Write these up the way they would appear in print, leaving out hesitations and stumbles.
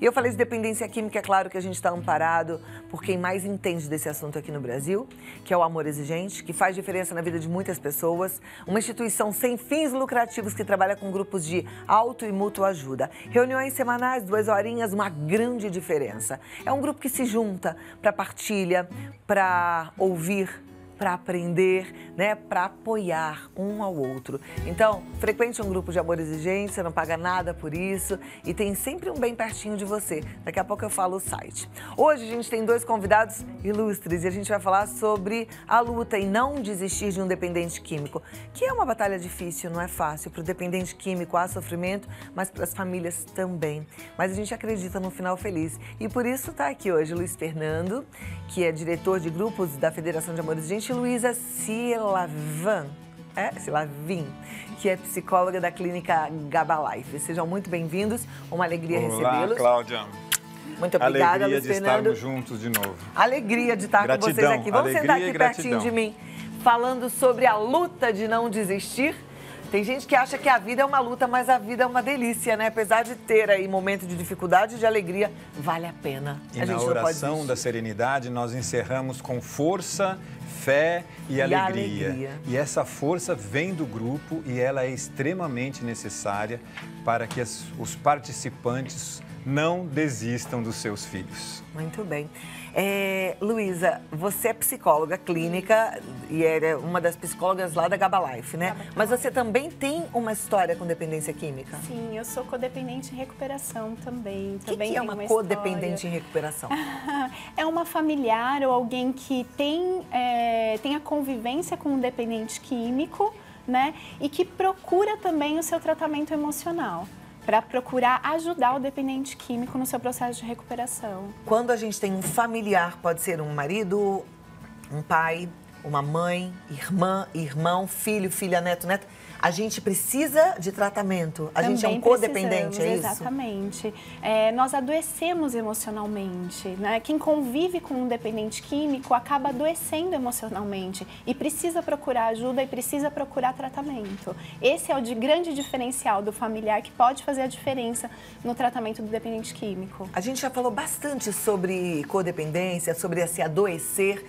E eu falei de dependência química, é claro que a gente está amparado por quem mais entende desse assunto aqui no Brasil, que é o Amor Exigente, que faz diferença na vida de muitas pessoas, uma instituição sem fins lucrativos que trabalha com grupos de auto e mútua ajuda. Reuniões semanais, 2 horinhas, uma grande diferença. É um grupo que se junta para partilha, para ouvir, para aprender, né, para apoiar um ao outro. Então, frequente um grupo de Amor Exigente, você não paga nada por isso e tem sempre um bem pertinho de você. Daqui a pouco eu falo o site. Hoje a gente tem 2 convidados ilustres e a gente vai falar sobre a luta em não desistir de um dependente químico, que é uma batalha difícil, não é fácil. Para o dependente químico há sofrimento, mas para as famílias também. Mas a gente acredita no final feliz. E por isso está aqui hoje o Luiz Fernando, que é diretor de grupos da Federação de Amor Exigente, e Luísa Silavin, que é psicóloga da clínica Gabalife. Sejam muito bem-vindos, uma alegria recebê-los. Olá, Cláudia. Muito obrigada, Alegria Luiz de Fernando. estarmos juntos de novo. Alegria de estar Gratidão, com vocês aqui. Vamos sentar aqui pertinho gratidão. de mim, falando sobre a luta de não desistir. Tem gente que acha que a vida é uma luta, mas a vida é uma delícia, né? Apesar de ter aí momentos de dificuldade e de alegria, vale a pena. E a gente na não pode oração desistir. da serenidade, nós encerramos com força, fé e alegria. E essa força vem do grupo e ela é extremamente necessária para que os participantes não desistam dos seus filhos. Muito bem. Luísa, você é psicóloga clínica e é uma das psicólogas lá da Gabalife, né? Mas você também tem uma história com dependência química? Sim, eu sou codependente em recuperação também. O que é uma codependente em recuperação? É uma familiar ou alguém que tem a convivência com um dependente químico, né? E que procura também o seu tratamento emocional, para procurar ajudar o dependente químico no seu processo de recuperação. Quando a gente tem um familiar, pode ser um marido, um pai, uma mãe, irmã, irmão, filho, filha, neto, neta, a gente precisa de tratamento. A gente é um codependente, é isso? Exatamente. Nós adoecemos emocionalmente, né? Quem convive com um dependente químico acaba adoecendo emocionalmente e precisa procurar ajuda e precisa procurar tratamento. Esse é o grande diferencial do familiar que pode fazer a diferença no tratamento do dependente químico. A gente já falou bastante sobre codependência, sobre se adoecer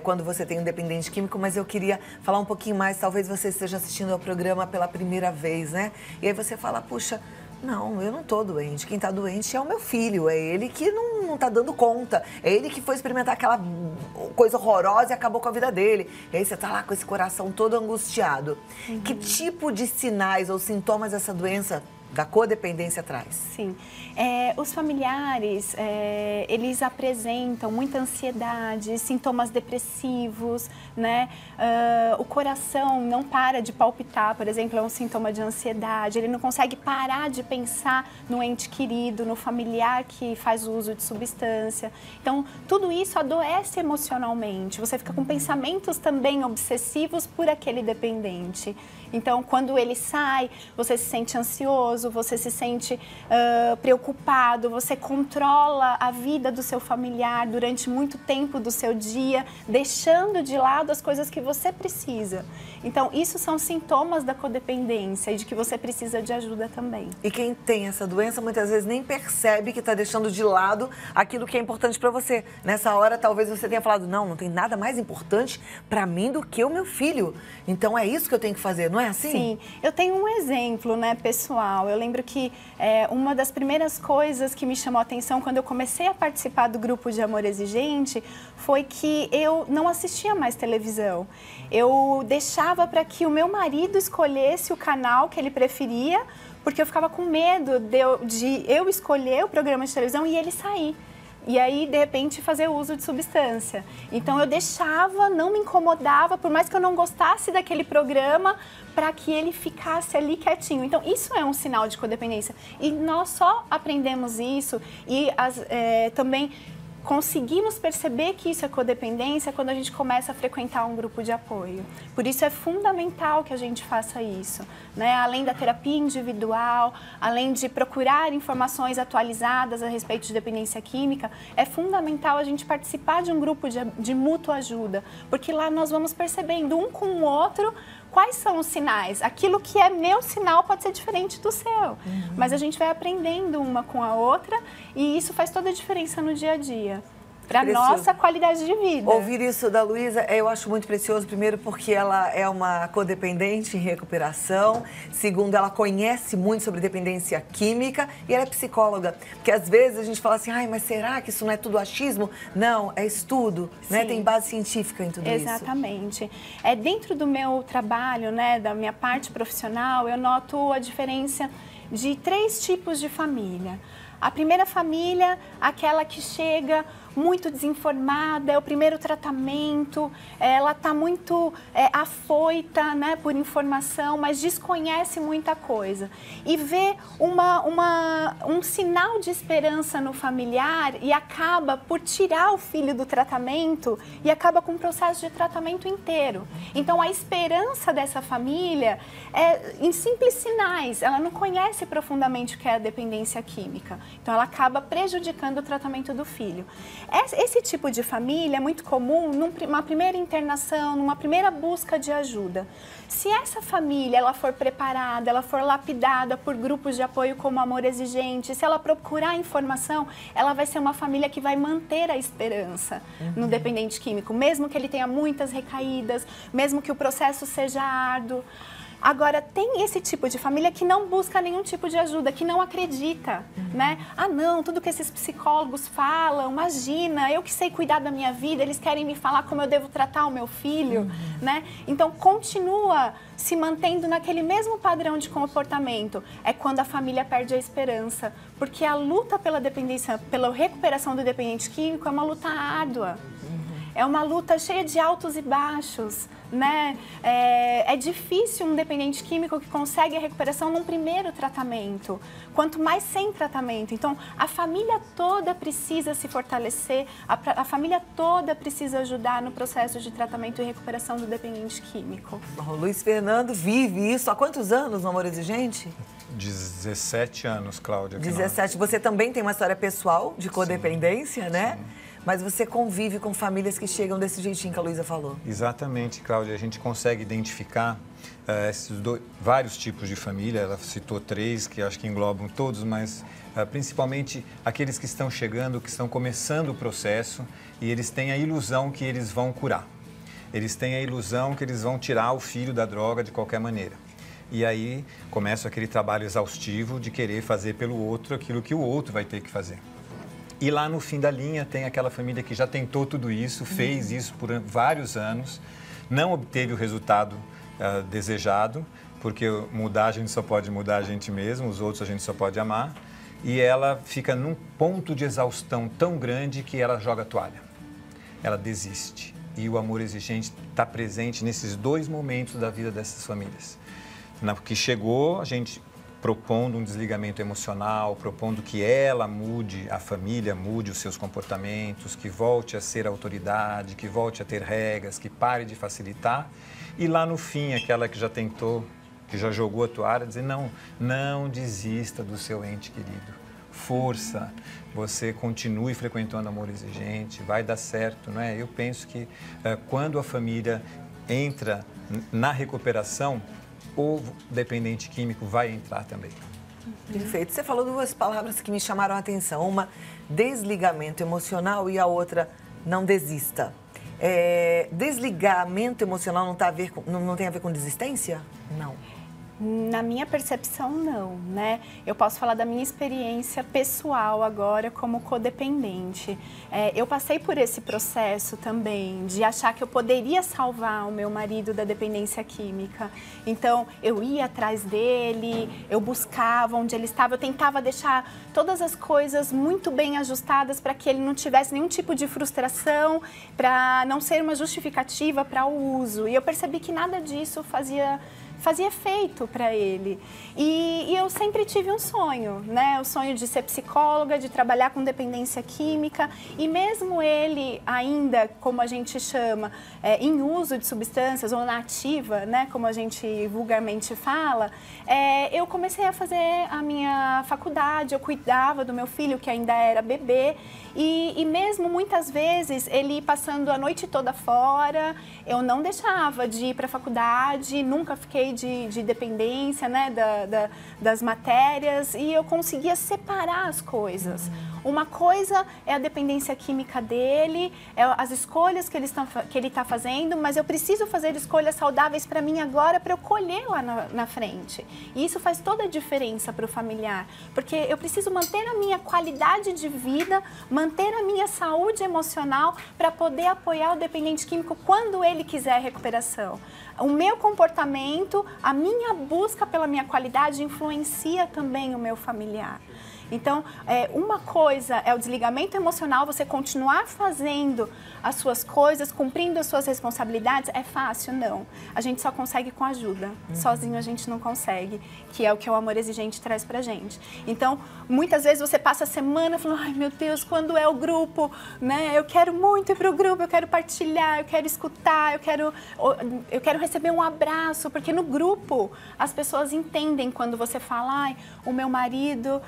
quando você tem um dependente químico, mas eu queria falar um pouquinho mais, talvez você esteja assistindo ao programa pela primeira vez, né? E aí você fala, puxa, não, eu não tô doente. Quem tá doente é o meu filho, é ele que não tá dando conta. É ele que foi experimentar aquela coisa horrorosa e acabou com a vida dele. E aí você tá lá com esse coração todo angustiado. Uhum. Que tipo de sinais ou sintomas essa doença da codependência traz? Sim. Os familiares, eles apresentam muita ansiedade, sintomas depressivos, né? O coração não para de palpitar, por exemplo, é um sintoma de ansiedade. Ele não consegue parar de pensar no ente querido, no familiar que faz uso de substância. Então, tudo isso adoece emocionalmente. Você fica com pensamentos também obsessivos por aquele dependente. Então, quando ele sai, você se sente ansioso, você se sente preocupado, você controla a vida do seu familiar durante muito tempo do seu dia, deixando de lado as coisas que você precisa. Então, isso são sintomas da codependência e de que você precisa de ajuda também. E quem tem essa doença muitas vezes nem percebe que está deixando de lado aquilo que é importante para você. Nessa hora, talvez você tenha falado, não tem nada mais importante para mim do que o meu filho. Então, é isso que eu tenho que fazer, não é assim? Sim, eu tenho um exemplo, né, pessoal. Eu lembro que uma das primeiras coisas que me chamou a atenção quando eu comecei a participar do grupo de Amor Exigente foi que eu não assistia mais televisão. Eu deixava para que o meu marido escolhesse o canal que ele preferia, porque eu ficava com medo de eu escolher o programa de televisão e ele sair. E aí, de repente, fazer uso de substância. Então, eu deixava, não me incomodava, por mais que eu não gostasse daquele programa, para que ele ficasse ali quietinho. Então, isso é um sinal de codependência. E nós só aprendemos isso e também conseguimos perceber que isso é codependência quando a gente começa a frequentar um grupo de apoio. Por isso é fundamental que a gente faça isso, né? Além da terapia individual, além de procurar informações atualizadas a respeito de dependência química, é fundamental a gente participar de um grupo de mútua ajuda, porque lá nós vamos percebendo um com o outro quais são os sinais? Aquilo que é meu sinal pode ser diferente do seu, mas a gente vai aprendendo uma com a outra e isso faz toda a diferença no dia a dia. Para nossa qualidade de vida. Ouvir isso da Luísa, eu acho muito precioso. Primeiro, porque ela é uma codependente em recuperação. Segundo, ela conhece muito sobre dependência química e ela é psicóloga. Porque às vezes a gente fala assim, ai, mas será que isso não é tudo achismo? Não, é estudo, né? Tem base científica em tudo isso. Exatamente. Dentro do meu trabalho, né, da minha parte profissional, eu noto a diferença de 3 tipos de família. A primeira família, aquela que chega muito desinformada, é o primeiro tratamento, ela está muito afoita, né, por informação, mas desconhece muita coisa. E vê um sinal de esperança no familiar e acaba por tirar o filho do tratamento e acaba com o processo de tratamento inteiro. Então, a esperança dessa família é em simples sinais, ela não conhece profundamente o que é a dependência química. Então, ela acaba prejudicando o tratamento do filho. Esse tipo de família é muito comum numa primeira internação, numa primeira busca de ajuda. Se essa família ela for preparada, ela for lapidada por grupos de apoio como Amor Exigente, se ela procurar informação, ela vai ser uma família que vai manter a esperança no dependente químico, mesmo que ele tenha muitas recaídas, mesmo que o processo seja árduo. Agora, tem esse tipo de família que não busca nenhum tipo de ajuda, que não acredita, né? Ah, não, tudo que esses psicólogos falam, imagina, eu que sei cuidar da minha vida, eles querem me falar como eu devo tratar o meu filho, né? Então, continua se mantendo naquele mesmo padrão de comportamento. É quando a família perde a esperança, porque a luta pela dependência, pela recuperação do dependente químico é uma luta árdua. É uma luta cheia de altos e baixos, né? É difícil um dependente químico que consegue a recuperação num primeiro tratamento, quanto mais sem tratamento. Então, a família toda precisa se fortalecer, a família toda precisa ajudar no processo de tratamento e recuperação do dependente químico. O Luiz Fernando vive isso há quantos anos no Amor Exigente? 17 anos, Cláudia. 17. Você também tem uma história pessoal de codependência, né? Sim. Mas você convive com famílias que chegam desse jeitinho que a Luísa falou. Exatamente, Cláudia. A gente consegue identificar vários tipos de família. Ela citou 3, que acho que englobam todos, mas principalmente aqueles que estão chegando, que estão começando o processo e eles têm a ilusão que eles vão curar. Eles têm a ilusão que eles vão tirar o filho da droga de qualquer maneira. E aí começa aquele trabalho exaustivo de querer fazer pelo outro aquilo que o outro vai ter que fazer. E lá no fim da linha tem aquela família que já tentou tudo isso, fez isso por vários anos, não obteve o resultado desejado, porque mudar a gente só pode mudar a gente mesmo, os outros a gente só pode amar. E ela fica num ponto de exaustão tão grande que ela joga a toalha. Ela desiste. E o Amor Exigente está presente nesses 2 momentos da vida dessas famílias. Que chegou, a gente propondo um desligamento emocional, propondo que ela mude, a família mude os seus comportamentos, que volte a ser autoridade, que volte a ter regras, que pare de facilitar. E lá no fim, aquela que já tentou, que já jogou a toalha, dizer, não desista do seu ente querido. Força, você continue frequentando Amor Exigente, vai dar certo, não é? Eu penso que quando a família entra na recuperação, o dependente químico vai entrar também. Perfeito. Você falou 2 palavras que me chamaram a atenção. Uma, desligamento emocional e a outra, não desista. Desligamento emocional não tem a ver com desistência? Não. Na minha percepção, não, né? Eu posso falar da minha experiência pessoal agora como codependente. Eu passei por esse processo também de achar que eu poderia salvar o meu marido da dependência química. Então, eu ia atrás dele, eu buscava onde ele estava, eu tentava deixar todas as coisas muito bem ajustadas para que ele não tivesse nenhum tipo de frustração, para não ser uma justificativa para o uso. E eu percebi que nada disso fazia efeito para ele. E eu sempre tive um sonho, né? O sonho de ser psicóloga, de trabalhar com dependência química. E mesmo ele ainda, como a gente chama, em uso de substâncias ou na ativa, né? Como a gente vulgarmente fala, eu comecei a fazer a minha faculdade, eu cuidava do meu filho, que ainda era bebê. E mesmo muitas vezes ele passando a noite toda fora, eu não deixava de ir para a faculdade, nunca fiquei de dependência, né, das matérias, e eu conseguia separar as coisas. Uma coisa é a dependência química dele, as escolhas que ele está fazendo, mas eu preciso fazer escolhas saudáveis para mim agora, para eu colher lá na frente. E isso faz toda a diferença para o familiar, porque eu preciso manter a minha qualidade de vida, manter a minha saúde emocional para poder apoiar o dependente químico quando ele quiser recuperação. O meu comportamento, a minha busca pela minha qualidade influencia também o meu familiar. Então, uma coisa é o desligamento emocional, você continuar fazendo as suas coisas, cumprindo as suas responsabilidades. É fácil? Não. A gente só consegue com ajuda. Sozinho a gente não consegue, que é o que o Amor Exigente traz pra gente. Então, muitas vezes você passa a semana falando, ai meu Deus, quando é o grupo, né? Eu quero muito ir pro grupo, eu quero partilhar, eu quero escutar, eu quero receber um abraço, porque no grupo as pessoas entendem quando você fala, ai, o meu marido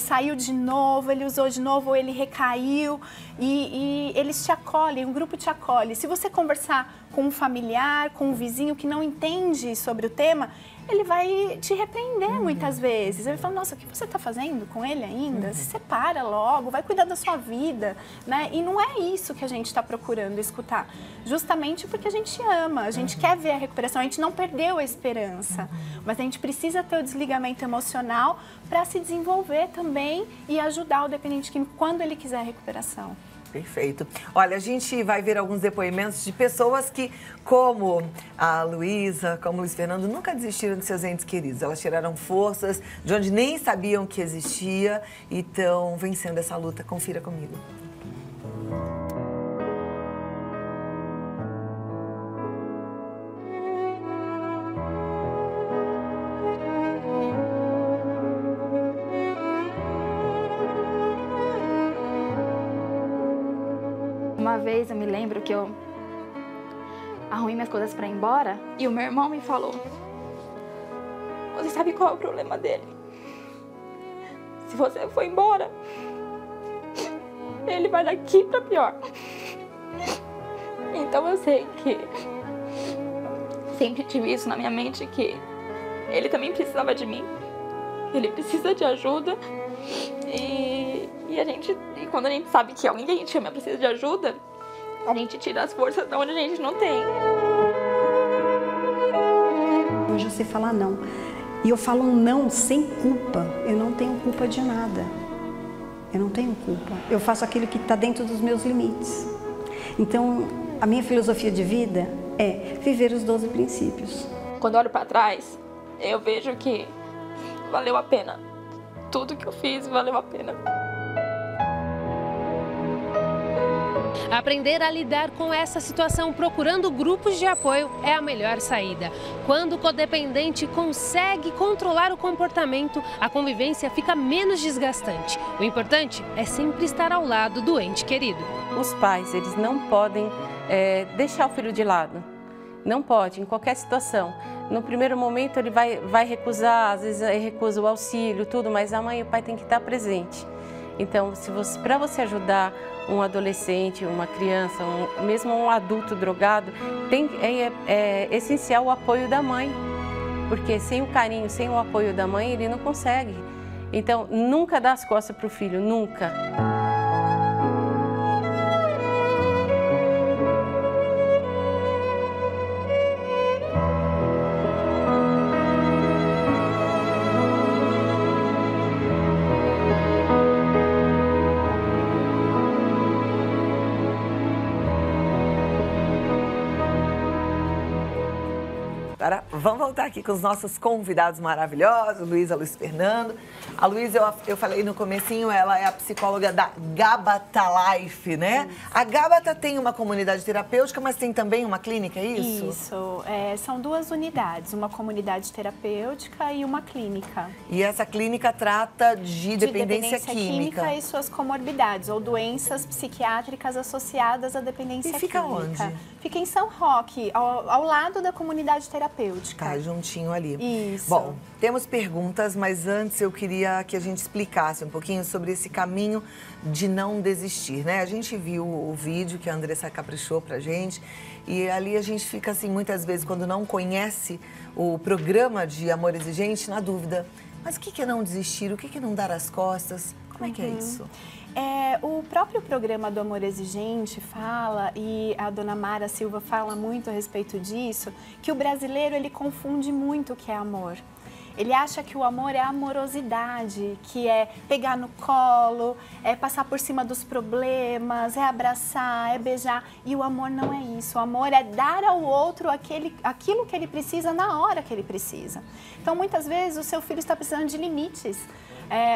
saiu de novo, ele usou de novo, ou ele recaiu, e eles te acolhem, um grupo te acolhe. Se você conversar com um familiar, com um vizinho que não entende sobre o tema, ele vai te repreender muitas vezes. Ele fala, nossa, o que você está fazendo com ele ainda? Se separa logo, vai cuidar da sua vida, né? E não é isso que a gente está procurando escutar. Justamente porque a gente ama, a gente quer ver a recuperação, a gente não perdeu a esperança. Mas a gente precisa ter o desligamento emocional para se desenvolver também e ajudar o dependente químico quando ele quiser a recuperação. Perfeito. Olha, a gente vai ver alguns depoimentos de pessoas que, como a Luísa, como o Luiz Fernando, nunca desistiram de seus entes queridos. Elas tiraram forças de onde nem sabiam que existia e estão vencendo essa luta. Confira comigo. Uma vez eu me lembro que eu arrumei minhas coisas pra ir embora e o meu irmão me falou: você sabe qual é o problema dele? Se você for embora, ele vai daqui pra pior. Então eu sei que sempre tive isso na minha mente, que ele também precisava de mim, ele precisa de ajuda. E quando a gente sabe que alguém que a gente ama precisa de ajuda, a gente tira as forças de onde a gente não tem. Eu já sei falar não. E eu falo um não sem culpa. Eu não tenho culpa de nada. Eu não tenho culpa. Eu faço aquilo que está dentro dos meus limites. Então, a minha filosofia de vida é viver os 12 princípios. Quando eu olho para trás, eu vejo que valeu a pena. Tudo que eu fiz valeu a pena. Aprender a lidar com essa situação procurando grupos de apoio é a melhor saída. Quando o codependente consegue controlar o comportamento, a convivência fica menos desgastante. O importante é sempre estar ao lado do ente querido. Os pais, eles não podem deixar o filho de lado. Não pode, em qualquer situação. No primeiro momento ele vai recusar, às vezes ele recusa o auxílio, tudo, mas a mãe e o pai têm que estar presente. Então, para você ajudar um adolescente, uma criança, mesmo um adulto drogado, é essencial o apoio da mãe. Porque sem o carinho, sem o apoio da mãe, ele não consegue. Então, nunca dá as costas para o filho, nunca. Agora, vamos voltar aqui com os nossos convidados maravilhosos, Luiz Fernando. A Luísa, eu falei no comecinho, ela é a psicóloga da Gabata Life, né? A Gabata tem uma comunidade terapêutica, mas tem também uma clínica, é isso? Isso, são 2 unidades, uma comunidade terapêutica e uma clínica. E essa clínica trata de dependência química e suas comorbidades, ou doenças psiquiátricas associadas à dependência química. E fica onde? Fica em São Roque, ao lado da comunidade terapêutica. Tá, juntinho ali. Isso. Bom, temos perguntas, mas antes eu queria que a gente explicasse um pouquinho sobre esse caminho de não desistir, né? A gente viu o vídeo que a Andressa caprichou pra gente e ali a gente fica assim, muitas vezes, quando não conhece o programa de Amor Exigente, na dúvida. Mas o que é não desistir? O que é não dar as costas? Como é que é isso? O próprio programa do Amor Exigente fala, e a dona Mara Silva fala muito a respeito disso, que o brasileiro ele confunde muito o que é amor. Ele acha que o amor é amorosidade, que é pegar no colo, é passar por cima dos problemas, é abraçar, é beijar. E o amor não é isso. O amor é dar ao outro aquilo que ele precisa na hora que ele precisa. Então, muitas vezes, o seu filho está precisando de limites.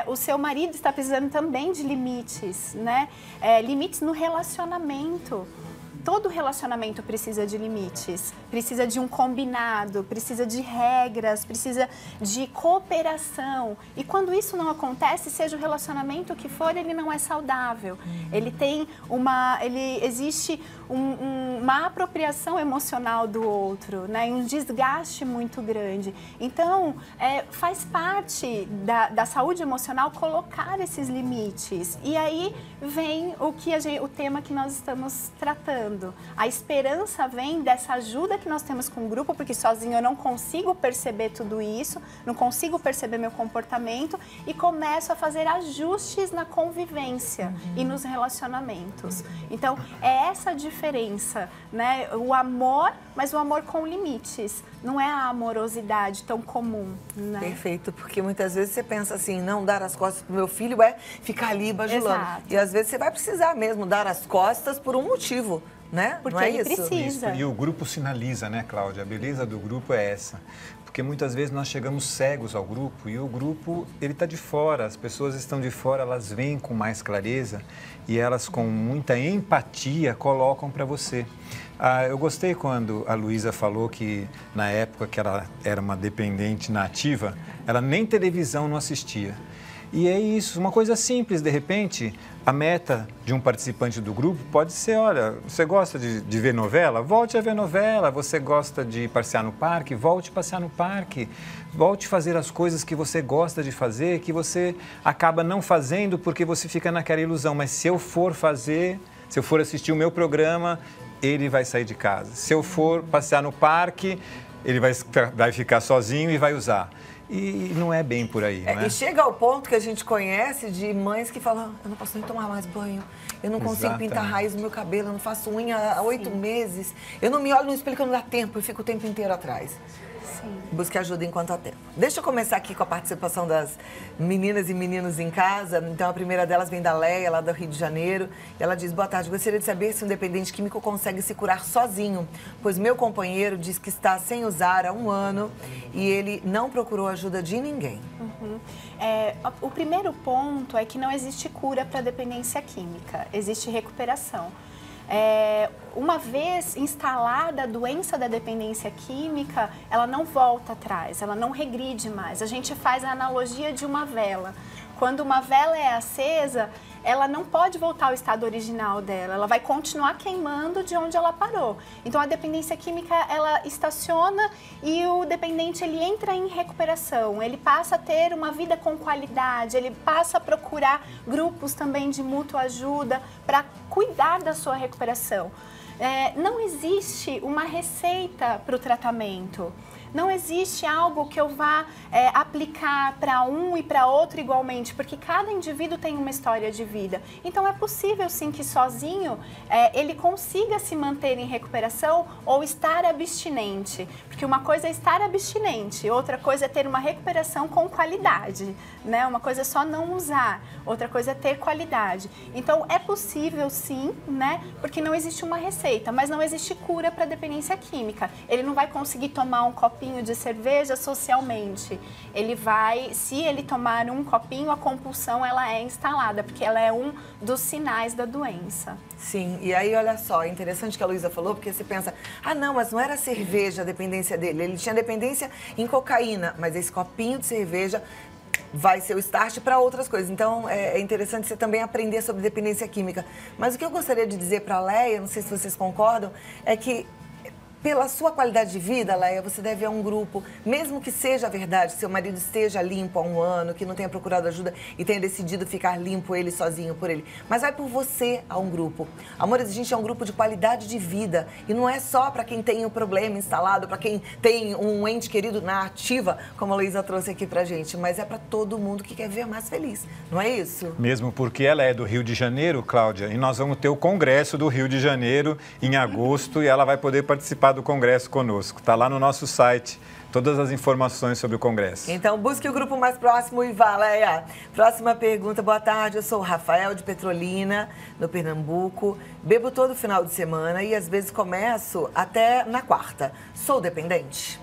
O seu marido está precisando também de limites, né? Limites no relacionamento. Todo relacionamento precisa de limites, precisa de um combinado, precisa de regras, precisa de cooperação. E quando isso não acontece, seja o relacionamento que for, ele não é saudável. Existe uma apropriação emocional do outro, né? Um desgaste muito grande. Então, faz parte da saúde emocional colocar esses limites. E aí vem o tema que nós estamos tratando. A esperança vem dessa ajuda que nós temos com o grupo, porque sozinho eu não consigo perceber tudo isso, não consigo perceber meu comportamento e começo a fazer ajustes na convivência e nos relacionamentos. Então, é essa a diferença, né? O amor, mas o amor com limites. Não é a amorosidade tão comum, né? Perfeito, porque muitas vezes você pensa assim, não dar as costas pro meu filho é ficar ali bajulando. Exato. E às vezes você vai precisar mesmo dar as costas por um motivo, né? Porque não é ele isso? precisa. E o grupo sinaliza, né, Cláudia? A beleza do grupo é essa. Porque muitas vezes nós chegamos cegos ao grupo e o grupo, ele está de fora, as pessoas estão de fora, elas vêm com mais clareza e elas com muita empatia colocam para você. Eu gostei quando a Luísa falou que na época que ela era uma dependente nativa, ela nem televisão não assistia. E é isso, uma coisa simples, de repente, a meta de um participante do grupo pode ser, olha, você gosta de ver novela? Volte a ver novela. Você gosta de passear no parque? Volte a passear no parque. Volte a fazer as coisas que você gosta de fazer, que você acaba não fazendo porque você fica naquela ilusão. Mas se eu for fazer, se eu for assistir o meu programa, ele vai sair de casa. Se eu for passear no parque, ele vai ficar sozinho e vai usar. E não é bem por aí, né? E chega ao ponto que a gente conhece de mães que falam, eu não posso nem tomar mais banho, eu não consigo pintar raiz no meu cabelo, eu não faço unha há 8 meses, eu não me olho no espelho que não dá tempo, eu fico o tempo inteiro atrás. Sim. Busque ajuda enquanto há tempo. Deixa eu começar aqui com a participação das meninas e meninos em casa. Então, a primeira delas vem da Leia, lá do Rio de Janeiro. E ela diz, boa tarde, gostaria de saber se um dependente químico consegue se curar sozinho, pois meu companheiro diz que está sem usar há 1 ano e ele não procurou ajuda de ninguém. O primeiro ponto é que não existe cura para dependência química, existe recuperação. Uma vez instalada a doença da dependência química, ela não volta atrás, ela não regride mais. A gente faz a analogia de uma vela. Quando uma vela é acesa, ela não pode voltar ao estado original dela, ela vai continuar queimando de onde ela parou. Então, a dependência química, ela estaciona e o dependente, ele entra em recuperação, ele passa a ter uma vida com qualidade, ele passa a procurar grupos também de mútua ajuda para cuidar da sua recuperação. Não existe uma receita para o tratamento. Não existe algo que eu vá aplicar para um e para outro igualmente, porque cada indivíduo tem uma história de vida. Então, é possível, sim, que sozinho ele consiga se manter em recuperação ou estar abstinente. Porque uma coisa é estar abstinente, outra coisa é ter uma recuperação com qualidade, né? Uma coisa é só não usar, outra coisa é ter qualidade. Então, é possível, sim, né? Porque não existe uma receita, mas não existe cura para dependência química. Ele não vai conseguir tomar um copo copinho de cerveja socialmente. Ele vai, se ele tomar um copinho, a compulsão ela é instalada, porque ela é um dos sinais da doença. Sim, e aí olha só, é interessante que a Luísa falou, porque você pensa, ah não, mas não era cerveja a dependência dele, ele tinha dependência em cocaína, mas esse copinho de cerveja vai ser o start para outras coisas. Então, é interessante você também aprender sobre dependência química. Mas o que eu gostaria de dizer para a Leia, não sei se vocês concordam, é que pela sua qualidade de vida, Leia, você deve ir a um grupo, mesmo que seja verdade, seu marido esteja limpo há um ano, que não tenha procurado ajuda e tenha decidido ficar limpo ele sozinho por ele. Mas vai por você a um grupo. Amor Exigente é um grupo de qualidade de vida e não é só para quem tem o problema instalado, para quem tem um ente querido na ativa, como a Luísa trouxe aqui pra gente, mas é para todo mundo que quer ver mais feliz, não é isso? Mesmo porque ela é do Rio de Janeiro, Cláudia, e nós vamos ter o Congresso do Rio de Janeiro em agosto e ela vai poder participar do Congresso conosco. Está lá no nosso site todas as informações sobre o Congresso. Então, busque o grupo mais próximo e vá, Leia. Próxima pergunta. Boa tarde, eu sou o Rafael de Petrolina, no Pernambuco. Bebo todo final de semana e às vezes começo até na quarta. Sou dependente?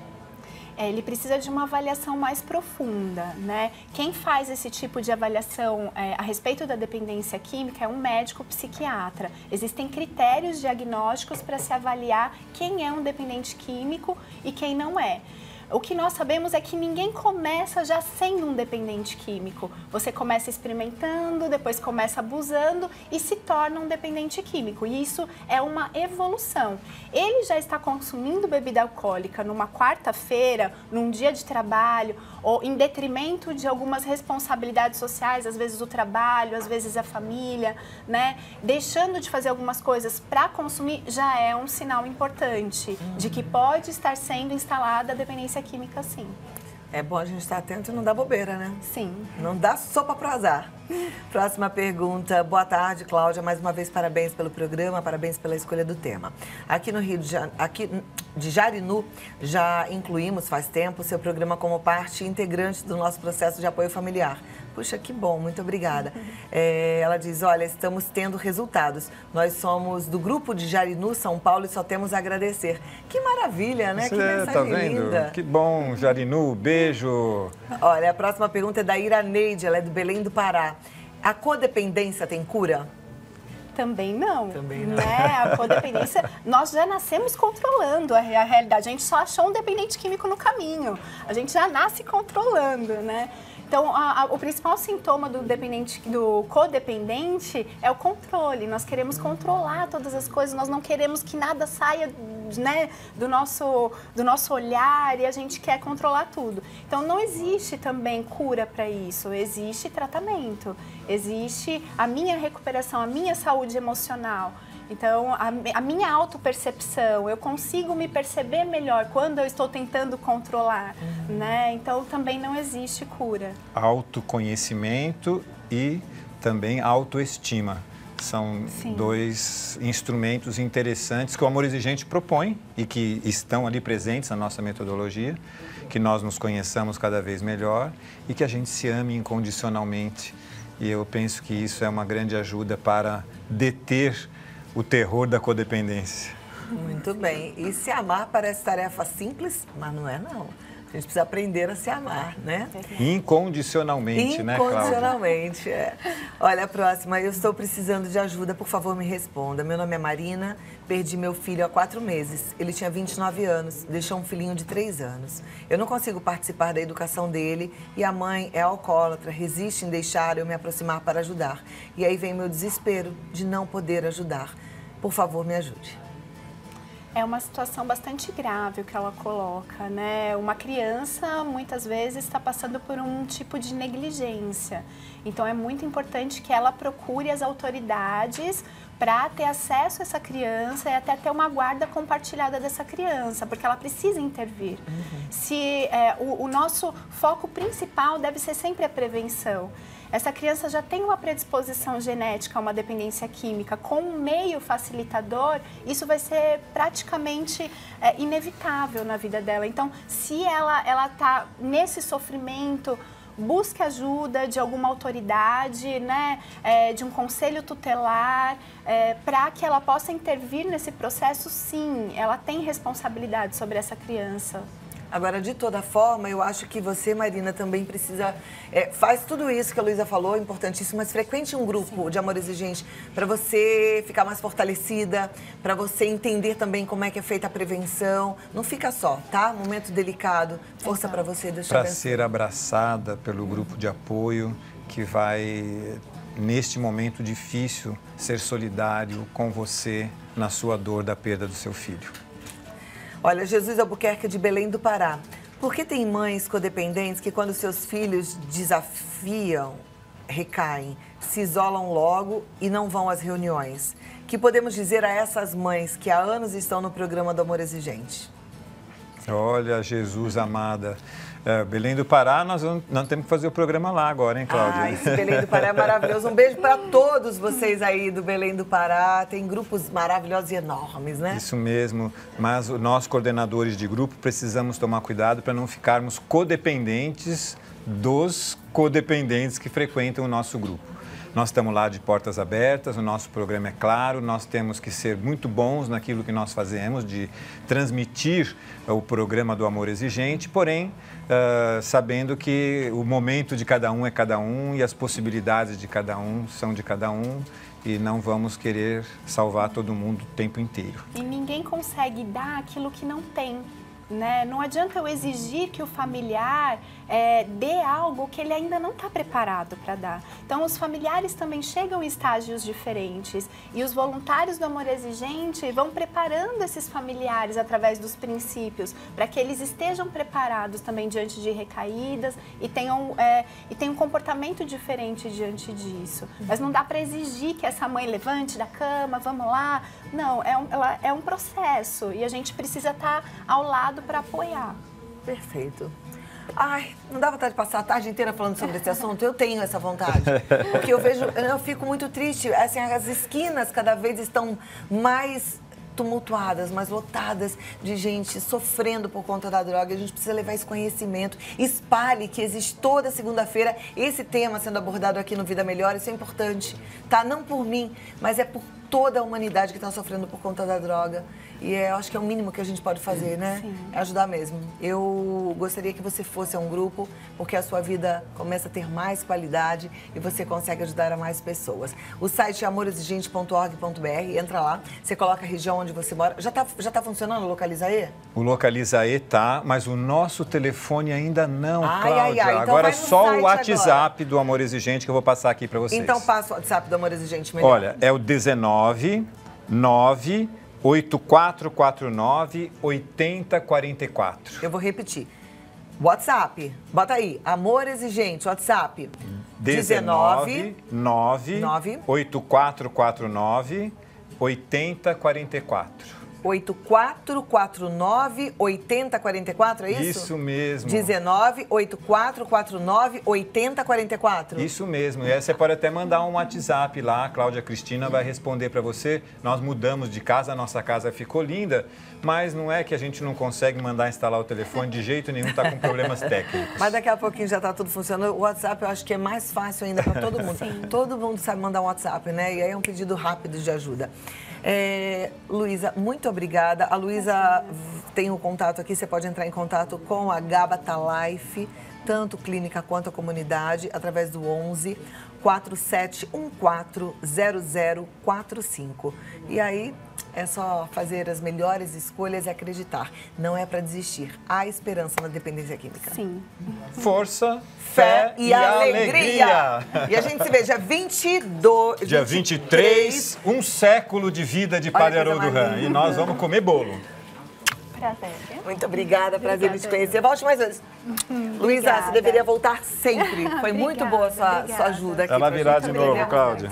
Ele precisa de uma avaliação mais profunda, né? Quem faz esse tipo de avaliação a respeito da dependência química é um médico psiquiatra. Existem critérios diagnósticos para se avaliar quem é um dependente químico e quem não é. O que nós sabemos é que ninguém começa já sendo um dependente químico. Você começa experimentando, depois começa abusando e se torna um dependente químico. E isso é uma evolução. Ele já está consumindo bebida alcoólica numa quarta-feira, num dia de trabalho, ou em detrimento de algumas responsabilidades sociais, às vezes o trabalho, às vezes a família, né? Deixando de fazer algumas coisas para consumir já é um sinal importante de que pode estar sendo instalada a dependência química, sim. É bom a gente estar atento e não dar bobeira, né? Sim. Não dá sopa pro azar. Próxima pergunta. Boa tarde, Cláudia. Mais uma vez, parabéns pelo programa, parabéns pela escolha do tema. Aqui no Rio de Jarinu, já incluímos faz tempo o seu programa como parte integrante do nosso processo de apoio familiar. Puxa, que bom, muito obrigada. Ela diz, olha, estamos tendo resultados. Nós somos do grupo de Jarinu, São Paulo, e só temos a agradecer. Que maravilha, né? Que mensagem tá vendo? linda. Que bom, Jarinu, beijo. Olha, a próxima pergunta é da Iraneide, ela é do Belém do Pará. A codependência tem cura? Também não. Também não. Né? A codependência, nós já nascemos controlando a realidade. A gente só achou um dependente químico no caminho. A gente já nasce controlando, né? Então, o principal sintoma do codependente é o controle. Nós queremos controlar todas as coisas, nós não queremos que nada saia, né, do nosso olhar e a gente quer controlar tudo. Então, não existe também cura para isso, existe tratamento, existe a minha recuperação, a minha saúde emocional. Então, a minha autopercepção, eu consigo me perceber melhor quando eu estou tentando controlar, né? Então, também não existe cura. Autoconhecimento e também autoestima. São dois instrumentos interessantes que o Amor Exigente propõe e que estão ali presentes na nossa metodologia, que nós nos conheçamos cada vez melhor e que a gente se ame incondicionalmente. E eu penso que isso é uma grande ajuda para deter o terror da codependência. Muito bem. E se amar parece tarefa simples, mas não é não. A gente precisa aprender a se amar, né? Incondicionalmente, né, Cláudia? Incondicionalmente, Olha, a próxima. Eu estou precisando de ajuda, por favor, me responda. Meu nome é Marina, perdi meu filho há 4 meses. Ele tinha 29 anos, deixou um filhinho de 3 anos. Eu não consigo participar da educação dele e a mãe é alcoólatra, resiste em deixar eu me aproximar para ajudar. E aí vem meu desespero de não poder ajudar. Por favor, me ajude. É uma situação bastante grave o que ela coloca, né? Uma criança, muitas vezes, está passando por um tipo de negligência. Então, é muito importante que ela procure as autoridades para ter acesso a essa criança e até ter uma guarda compartilhada dessa criança, porque ela precisa intervir. O nosso foco principal deve ser sempre a prevenção. Essa criança já tem uma predisposição genética a uma dependência química. Com um meio facilitador, isso vai ser praticamente inevitável na vida dela. Então, se ela está nesse sofrimento, busque ajuda de alguma autoridade, né, de um conselho tutelar, para que ela possa intervir nesse processo. Sim, ela tem responsabilidade sobre essa criança. Agora, de toda forma, eu acho que você, Marina, também precisa... faz tudo isso que a Luísa falou, importantíssimo, mas frequente um grupo de amor exigente para você ficar mais fortalecida, para você entender também como é que é feita a prevenção. Não fica só, tá? Momento delicado. Força para você, Deus te abençoe. Para ser abraçada pelo grupo de apoio que vai, neste momento difícil, ser solidário com você na sua dor da perda do seu filho. Olha, Jesus Albuquerque de Belém do Pará. Por que tem mães codependentes que quando seus filhos desafiam, recaem, se isolam logo e não vão às reuniões? Que podemos dizer a essas mães que há anos estão no programa do Amor Exigente? Olha, Jesus amada. Belém do Pará, nós temos que fazer o programa lá agora, hein, Cláudia? Esse Belém do Pará é maravilhoso. Um beijo para todos vocês aí do Belém do Pará. Tem grupos maravilhosos e enormes, né? Isso mesmo. Mas nós, coordenadores de grupo, precisamos tomar cuidado para não ficarmos codependentes dos codependentes que frequentam o nosso grupo. Nós estamos lá de portas abertas, o nosso programa é claro, nós temos que ser muito bons naquilo que nós fazemos, de transmitir o programa do Amor Exigente, porém, sabendo que o momento de cada um é cada um e as possibilidades de cada um são de cada um e não vamos querer salvar todo mundo o tempo inteiro. E ninguém consegue dar aquilo que não tem. Né? Não adianta eu exigir que o familiar dê algo que ele ainda não está preparado para dar. Então, os familiares também chegam em estágios diferentes e os voluntários do Amor Exigente vão preparando esses familiares através dos princípios para que eles estejam preparados também diante de recaídas e tenham um comportamento diferente diante disso. Mas não dá para exigir que essa mãe levante da cama, vamos lá. Não, é um processo e a gente precisa estar ao lado para apoiar. Perfeito. Ai, não dá vontade de passar a tarde inteira falando sobre esse assunto? Eu tenho essa vontade. Porque eu fico muito triste. Assim, as esquinas cada vez estão mais tumultuadas, mais lotadas de gente sofrendo por conta da droga. A gente precisa levar esse conhecimento. Espalhe que existe toda segunda-feira esse tema sendo abordado aqui no Vida Melhor. Isso é importante, tá? Não por mim, mas é por toda a humanidade que está sofrendo por conta da droga. E eu acho que é o mínimo que a gente pode fazer, né? Sim. É ajudar mesmo. Eu gostaria que você fosse a um grupo, porque a sua vida começa a ter mais qualidade e você consegue ajudar a mais pessoas. O site é amorexigente.org.br, entra lá, você coloca a região onde você mora. Já tá funcionando o Localiza-E? O Localiza-E tá, mas o nosso telefone ainda não, Cláudia. Então agora é só o WhatsApp do Amor Exigente que eu vou passar aqui para vocês. Então passa o WhatsApp do Amor Exigente melhor. Olha, é o 199-8449-8044. Eu vou repetir. WhatsApp, bota aí, Amor Exigente, WhatsApp. 19-8449-8044. 8449-8044, é isso? Isso mesmo. 19-8449-8044. Isso mesmo. E aí você pode até mandar um WhatsApp lá, a Cláudia Cristina vai responder para você. Nós mudamos de casa, a nossa casa ficou linda, mas não é que a gente não consegue mandar instalar o telefone de jeito nenhum, está com problemas técnicos. Mas daqui a pouquinho já está tudo funcionando. O WhatsApp eu acho que é mais fácil ainda para todo mundo. Todo mundo sabe mandar um WhatsApp, né? E aí é um pedido rápido de ajuda. Luísa, muito obrigada. A Luísa tem o contato aqui, você pode entrar em contato com a Gabata Life, tanto clínica quanto a comunidade, através do 11 47140045. E aí é só fazer as melhores escolhas e acreditar. Não é para desistir. Há esperança na dependência química. Sim. Força, fé e alegria. E a gente se vê dia 22... Dia 23, um século de vida de Padre Haroldo Ram. E nós vamos comer bolo. Prazer. Muito obrigada, prazer em te conhecer. Volte mais vezes. Luísa, você deveria voltar sempre. Foi muito boa a sua ajuda aqui. Ela virá de novo, Cláudia.